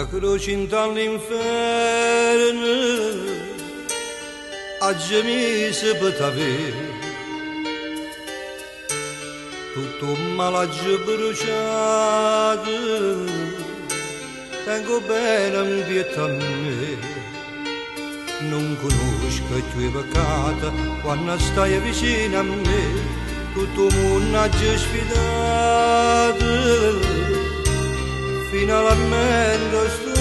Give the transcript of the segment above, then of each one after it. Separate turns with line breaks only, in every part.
una croce dall'inferno a gemise per t'avere tutto un malaggio bruciato tengo bene un pietà a me non conosco i tuoi peccati quando stai vicino a me tutto il mondo ha già sfidato finalmente sto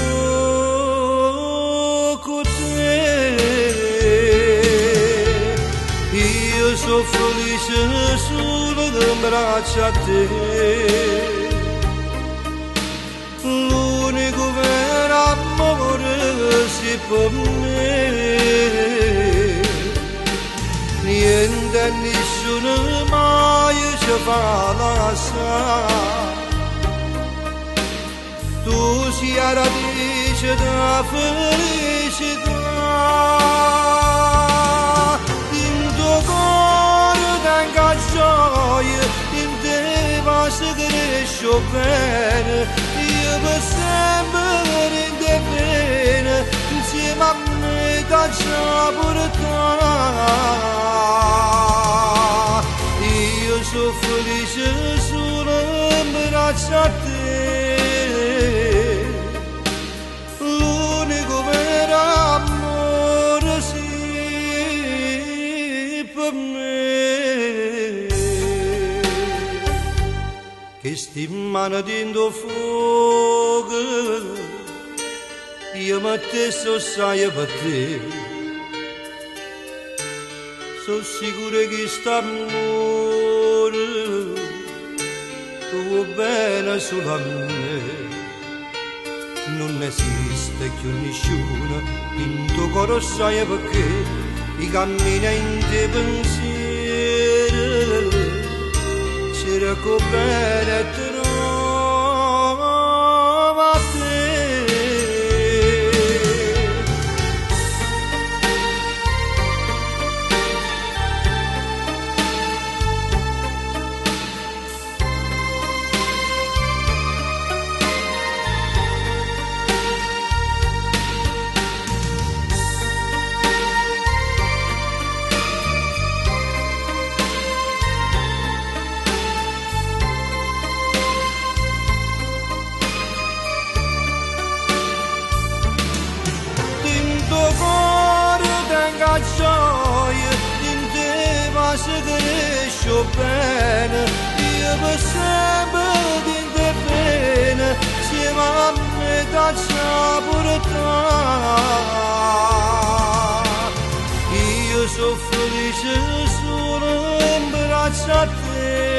con te io sono felice solo che abbraccio a te l'unico vero amore si può me niente e nessuno mai ci fa lasciare tu sia radice della felicità in tuo cuore tenga gioia in te basta cresce bene io per sempre in te bene insieme a me caccia pure te io sono felice solo in braccio a te l'unico vero amore sì per me che sti mano dentro fuoco io mettesso sai per te sono sicuro che st'amore tuo bene solo a me non esiste più nessuno in tuo cuore sai perché i cammini in te pensiero cerco bene e trovo a te gioia in te basta cresce bene io per sempre in te bene insieme a me caccia pure te io sono felice solo in braccio a te